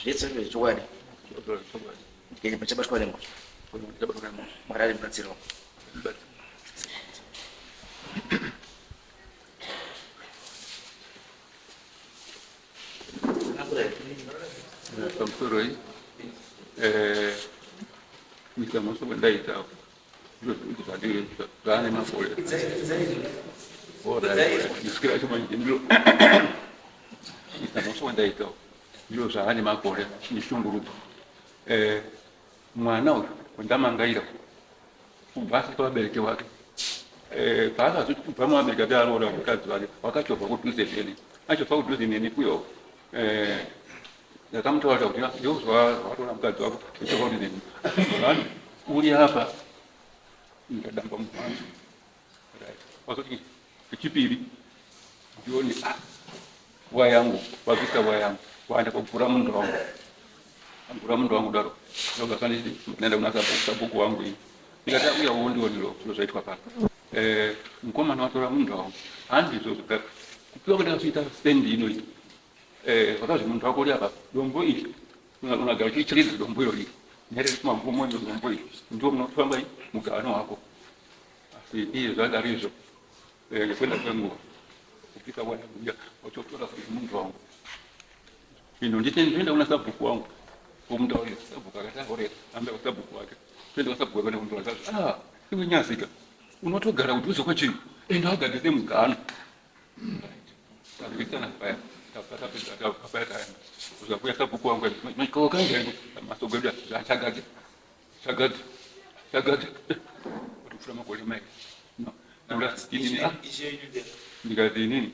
Yesu ndio chwani. Kile pacha bashwa lengo. Marali mtatsiro. Kamsuroi mikamoso bendaita tadi gane mapole ora iskira chuma ndilo mikamoso bendaita ndilo zane mapole nishunguru mwana uyu ndamangaira kubasa twabereke wake paka pamwe abereka byarora mukazi wake wakachova kutuze tene achofa kutuze nini kuyo nakamtoa kuti yozwa watola mkazi wako ichokuti nini uli hapa nikadamba mwanzo wakati kichipiri jioni wayangu wavisa wayangu waenda kukura mundu wangu daro ndoga sana nenda kunasa sabuku wangu hii nikata uya uondi wonilo lozaitwa papa mkoma na watola mundu wangu andi zozuka kupiwa kada sita stendi ino hii wakati mundu wako hapa dombo hili unagawa chilizi dombo hili nyere kuma mfumo ndio dombo hili ndio mnatwanga mugano wako hiyo zaga rizo kwenda kwangu ukifika bwana kuja wachotola mundu wangu ino nditenda una sabuku wangu kumda wale sabuku akata ore ambe sabuku wake twende sabuku wake mundu wake iwe nyasika unotogara utuzo kwa chini enda agageze mugano kabisa baya tapata pesa kapata uzakuya sabuku wangu niko kanga masogobya chagaje utufurama kwa limai no ndio nini ndigadi nini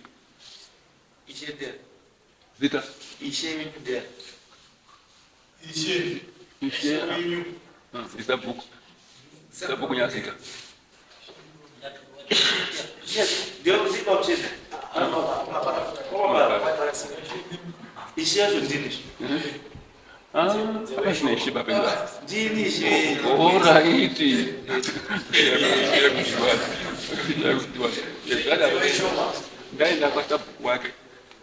zita sabuku nyasika ndio zipo mcheze Ishiazo ndini. Hapa tunaishi bapenda. Ndini shi. Ora hiti. Ngaenda kwa sababu wake.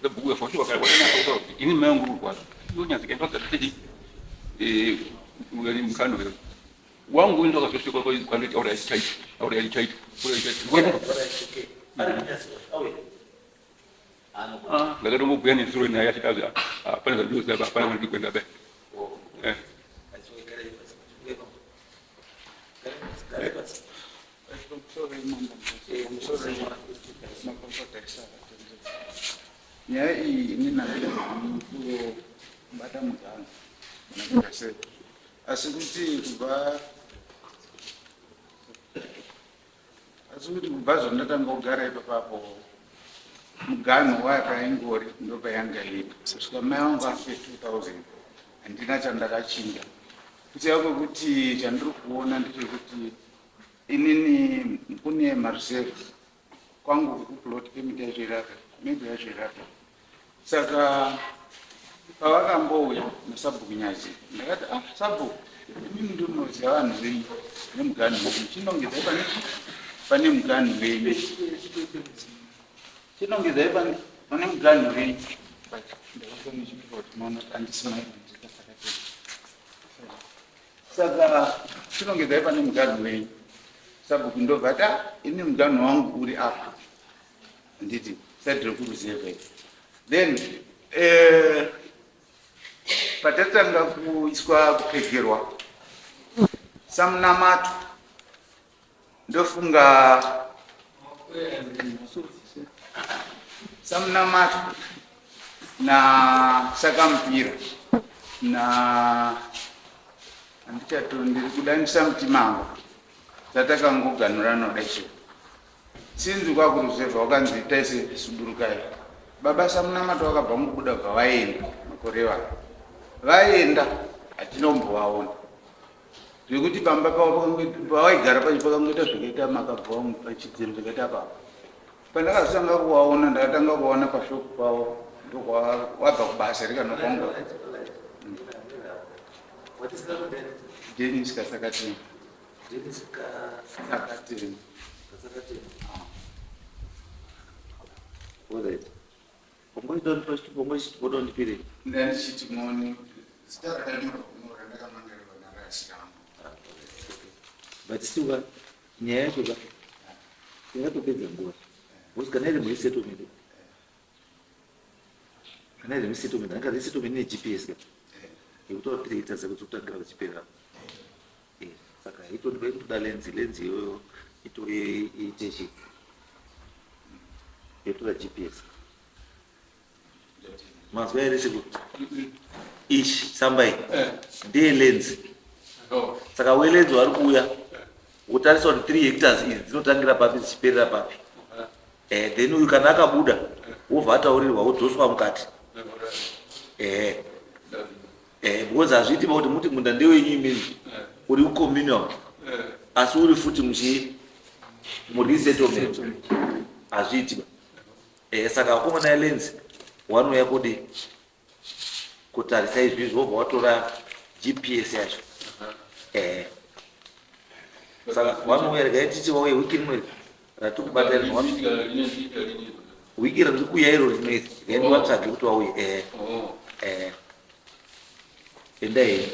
Sababu kwa sababu wake wana ini mangu kwa. Yonya zikenda kwa tiji. Ugali mkano wewe. Wangu ndo kwa sisi kwa ndio ora chai. Ora chai. Lakini mungu yani nzuri na yake kazi hapa ndio ndio sababu hapa ndio kwenda be Nyai ini nanti mkuu bata mutano nakase asikuti kuba zondatanga kugara ipapo mugano wakaingori ndo payanga ilipo kusvika mai vangu afe 2000 handina chandakachinja kuti yako kuti chandiri kuona ndechekuti inini kune mareserve kwangu kuplot kemita yachiraka maybe yachiraka saka pavakambouya nasabhuku nyazi ndakati sabhuku inini ndinoziva vanhu venyu nemugano wenyu chinongedzai pane mugano wenyu chinongedzai pane mugano wenyu saka chinongedzai pane mugano wenyu sabhuku ndobva ini mugano wangu uri apa nditi sadhiri kuruzevhai then patatanga kuiswa kupfekerwa samunamato ndofunga samunamato na sakampira na andichato ndiri kudanisa mutima wangu dzatakangoganurana dacho sinzi kwakuruzevha wakanzi taise suburukai baba samunamato wakabva mukuda bva vaenda makore vavo vaenda hatinombovaona zvekuti pamba pavaigara pacho pakangoita zvakaita makabva pachidziro chakaita papa pandakazotanga kuvaona ndakatanga kuvaona pashoko pavo ndokwavabva kubasa rikanokwangu Denis Kasakatini. Denis Kasakatini. What is it? Pombo don't first pombo is what on the period. Then she morning zita rakanyorwa kunyora ndakamangarirwa narasiramu. But still nyaya yacho ka ingatopedza nguva because kana iri muisettlement anga resettlement ne-GPS ka ikutoitadza kuti kutangira kuchipera saka itoda lenzi iyoyo itoite yotoda GPS mazwa ere sekuti ishi sambai ndeye lenzi saka welenzi wari kuuya utarisa kuti 3 hectares idzi dzinotangira papi dzichiperera papi then uyu kana akabuda wobva ataurirwa wodzoswa mukati because hazviitima kuti muti munda ndewenyu imini uri kucommunal asi uri futi muresettlement hazviitima saka vakomana elenzi wanouya kudi kutarisa izvi zvobva watora GPS yacho saka vanouya regaititi vauye wiki rimwe ratikubatira wiki riri kuuya iro rimwe rendivatsvage kuti vauye endai